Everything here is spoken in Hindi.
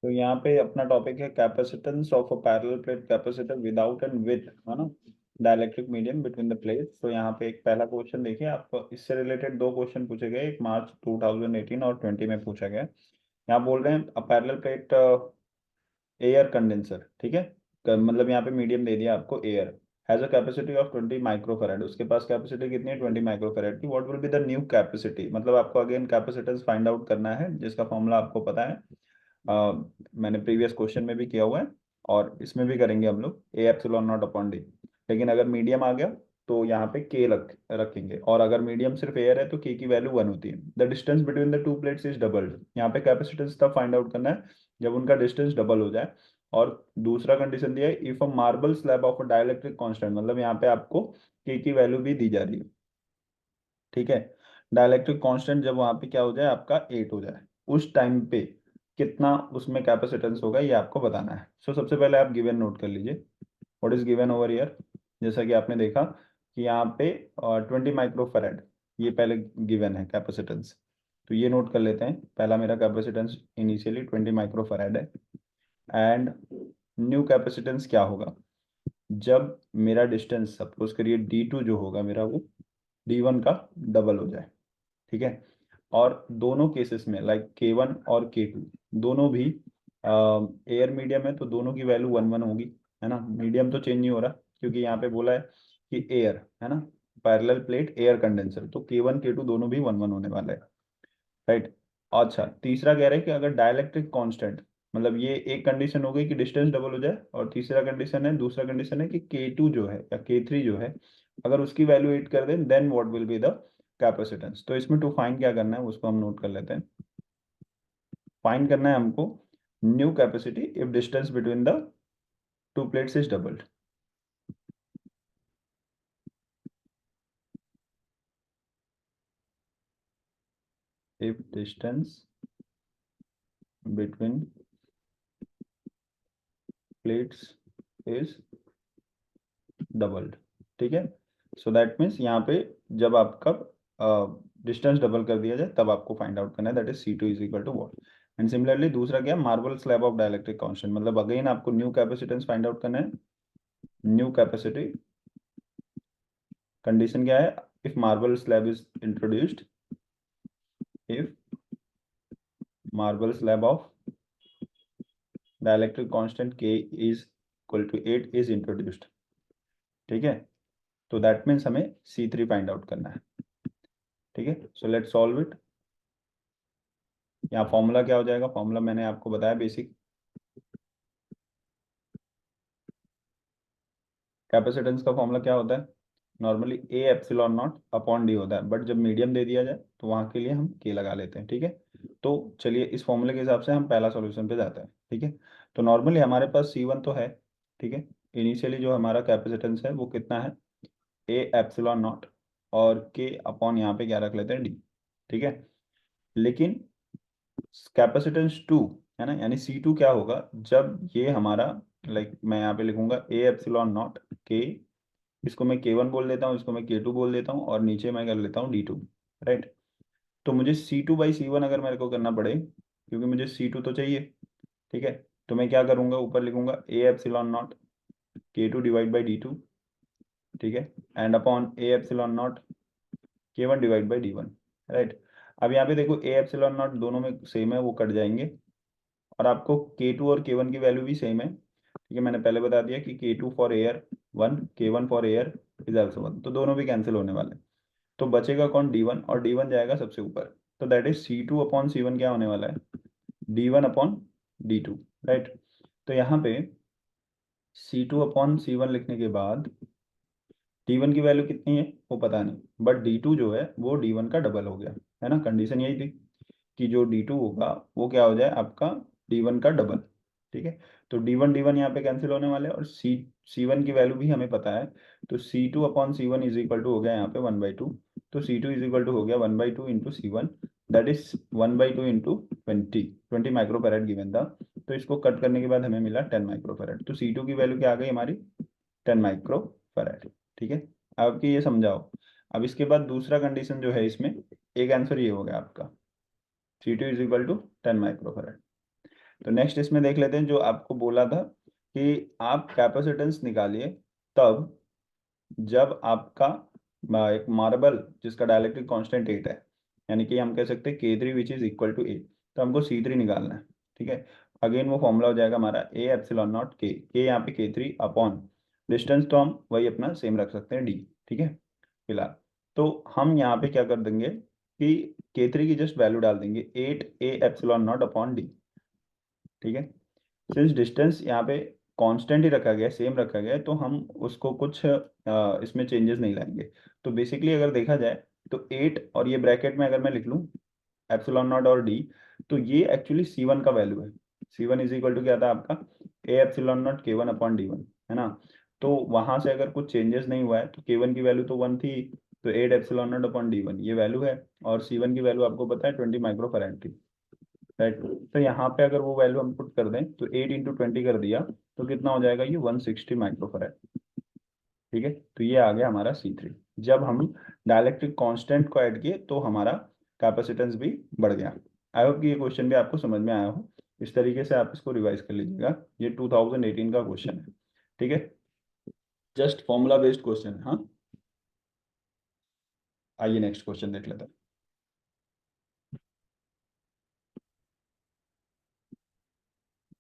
तो यहाँ पे अपना टॉपिक है capacitance of a parallel plate capacitor without and with, है ना, dielectric medium between the plates. तो यहाँ पे एक पहला क्वेश्चन देखिए, आपको इससे रिलेटेड दो क्वेश्चन पूछे गए, एक मार्च 2018 और 20 में पूछा गया। यहाँ बोल रहे हैं a parallel plate air condenser, ठीक है, मतलब यहाँ पे मीडियम दे दिया आपको air, has a capacity of 20 microfarad. उसके पास कैपेसिटी कितनी है? 20 माइक्रोफैराड की। What will be the new capacity, मतलब आपको अगेन कैपेसिटेंस फाइंड आउट करना है, जिसका फॉर्मूला आपको पता है। मैंने प्रीवियस क्वेश्चन में भी किया हुआ है और इसमें भी करेंगे हम लोग, A epsilon not upon D. लेकिन अगर मीडियम आ गया तो यहाँ पे के रखेंगे, और अगर मीडियम सिर्फ एयर है तो के की वैल्यू 1 होती है। The distance between the two plates is doubled. यहाँ पे कैपेसिटेंस तब फाइंड आउट करना है जब उनका डिस्टेंस डबल हो जाए। और दूसरा कंडीशन दिया है, if a marble slab of a dielectric constant, मतलब यहाँ पे आपको के की वैल्यू भी दी जा रही है, ठीक है। डाइलेक्ट्रिक कांस्टेंट जब वहां पे क्या हो जाए, आपका 8 हो जाए, उस टाइम पे कितना उसमें कैपेसिटेंस होगा, ये आपको बताना है। सो सबसे पहले आप गिवन नोट कर लीजिए, what is given over here. जैसा कि आपने देखा कि यहाँ पे 20 माइक्रोफैराड ये पहले गिवन है कैपेसिटेंस। तो ये नोट कर लेते हैं, पहला मेरा कैपेसिटेंस इनिशियली 20 माइक्रोफैराड है। एंड न्यू कैपेसिटेंस क्या होगा जब मेरा डिस्टेंस, सपोज करिए D2 जो होगा मेरा, वो D1 का डबल हो जाए, ठीक है। और दोनों केसेस में लाइक K1 और K2 दोनों भी एयर मीडियम है, तो दोनों की वैल्यू 1 1 होगी, है ना। मीडियम तो चेंज नहीं हो रहा क्योंकि यहाँ पे बोला है कि एयर, है ना, पैरेलल प्लेट एयर कंडेंसर, तो K1 K2 दोनों भी 1 1 होने वाले हैं, राइट। अच्छा, तीसरा कह रहे हैं कि अगर डाइलेक्ट्रिक कांस्टेंट, मतलब ये एक कंडीशन हो गई कि डिस्टेंस डबल हो जाए, और तीसरा कंडीशन है, दूसरा कंडीशन है कि K2 जो है या K3 जो है, अगर उसकी वैल्यू 8 कर दें, then what will be the capacitance. तो इसमें टू फाइंड क्या करना है उसको हम नोट कर लेते हैं। फाइंड करना है हमको new capacity if distance between the two plates is doubled. If distance between plates is doubled, ठीक है। सो दैट मीन्स यहाँ पे जब आपका डिस्टेंस डबल कर दिया जाए तब आपको फाइंड आउट करना है, that is C2 is equal to what. And similarly दूसरा क्या, marble slab of dielectric constant, मतलब अगेन आपको न्यू कैपेसिटेंस फाइंड आउट करना है। न्यू कैपेसिटी कंडीशन क्या है, if marble slab is introduced, if marble slab of dielectric constant K is equal to 8 is introduced, ठीक है। तो दैट मीन्स हमें C3 फाइंड आउट करना है, ठीक है। So let's solve it. यहाँ फॉर्मूला क्या हो जाएगा, फॉर्मूला मैंने आपको बताया बेसिक। कैपेसिटेंस का फॉर्मूला क्या होता है, normally A epsilon not upon D होता है, बट जब मीडियम दे दिया जाए तो वहाँ के लिए हम के लगा लेते हैं, ठीक है। तो चलिए इस फॉर्मूले के हिसाब से हम पहला सॉल्यूशन पे जाते हैं, ठीक है। तो नॉर्मली हमारे पास C1 तो है, ठीक है। इनिशियली जो हमारा कैपेसिटेंस है वो कितना है, ए एप्सिलॉन नॉट, और के अपॉन यहाँ पे क्या रख लेते हैं, डी, ठीक है। लेकिन कैपेसिटेंस 2 है ना, यानी C2 क्या होगा जब ये हमारा, लाइक मैं यहाँ पे लिखूंगा ए एप्सिलॉन नॉट के, इसको मैं K1 बोल देता हूँ, इसको मैं K2 बोल देता हूँ, और नीचे मैं कर लेता हूँ D2, राइट। तो मुझे C2/C1 अगर मेरे को करना पड़े, क्योंकि मुझे C2 तो चाहिए, ठीक है, तो मैं क्या करूँगा, ऊपर लिखूंगा A epsilon not K2 divide by D2, ठीक है, and upon A epsilon not K1 divide by D1, right. अब यहाँ पे देखो ए एप्सिलॉन नॉट दोनों में सेम है, वो कट जाएंगे, और आपको K2 और K1 की वैल्यू भी सेम है, ठीक है। मैंने पहले बता दिया कि K2 for air 1, K1 for air is also 1, तो दोनों भी कैंसिल होने वाले हैं। तो बचेगा कौन, D1, और D1 जाएगा सबसे ऊपर, तो that is C2 upon C1 क्या होने वाला है, D1 अपॉन D2, राइट। तो यहाँ पे C2 अपॉन C1 लिखने के बाद D1 की वैल्यू कितनी है वो पता नहीं, बट D2 जो है वो D1 का डबल हो गया, है ना। कंडीशन यही थी कि जो D2 होगा वो क्या हो जाए, आपका D1 का डबल, ठीक है। तो D1 यहाँ पे कैंसिल होने वाले हैं, और C1 की वैल्यू भी हमें पता है, तो C2 upon C1 is equal to हो गया यहाँ पे 1/2। तो C2 इज इक्वल टू हो गया 1/2 into C1, that is 1/2 into 20 microfarad given था। तो इसको कट करने के बाद हमें मिला 10 माइक्रोफैरेड, तो C2 की वैल्यू क्या आ गई हमारी, 10 माइक्रोफैरेड, ठीक है। अब कि ये समझाओ। अब इसके बाद दूसरा कंडीशन जो है इसमें, एक आंसर ये हो गया आपका, C2 is equal to 10 microfarad. तो नेक्स्ट इसमें देख लेते हैं जो आपको बोला था कि आप कैपेसिटेंस निकालिए तब जब आपका एक मार्बल जिसका डाइलेक्ट्रिक कांस्टेंट 8 है, यानी कि हम कह सकते हैं K3 which is equal to 8, तो हमको C3 निकालना है। ठीक है, अगेन वो फॉर्मूला हो जाएगा हमारा A epsilon not K, K यहाँ पे K3 अपॉन डिस्टेंस तो हम वही अपना सेम रख सकते हैं D। ठीक है, फिलहाल तो हम यहाँ पे क्या कर देंगे कि K3 की जस्ट वैल्यू डाल देंगे 8A epsilon not upon D। ठीक है, सिंस डिस्टेंस यहाँ पे कांस्टेंट ही रखा गया है, सेम रखा गया है, तो हम उसको कुछ इसमें चेंजेस नहीं लाएंगे। तो बेसिकली अगर देखा जाए तो 8 और ये ब्रैकेट में अगर मैं लिख लूँ एप्सिलॉन नॉट और डी, तो ये एक्चुअली C1 का वैल्यू है। C1 इज इक्वल टू क्या था आपका A epsilon not K1 upon D1, है ना। तो वहां से अगर कुछ चेंजेस नहीं हुआ है तो K1 की वैल्यू तो 1 थी, तो 8 एप्सिलॉन नॉट अपॉन D1 ये वैल्यू है, और C1 की वैल्यू आपको पता है 20 माइक्रोफैराड थी, राइट। तो यहाँ पे अगर वो वैल्यू हम पुट कर दें तो 8 इंटू 20 कर दिया तो कितना हो जाएगा ये 160 माइक्रोफैराड। ठीक है, तो ये आ गया हमारा C3। जब हम डाइलेक्ट्रिक कांस्टेंट को ऐड किए तो हमारा कैपेसिटेंस भी बढ़ गया। आई होप कि ये क्वेश्चन भी आपको समझ में आया हो। इस तरीके से आप इसको रिवाइज कर लीजिएगा, ये 2018 का क्वेश्चन है। ठीक है, जस्ट फॉर्मूला बेस्ड क्वेश्चन है। हाँ, आइए नेक्स्ट क्वेश्चन देख लेते हैं।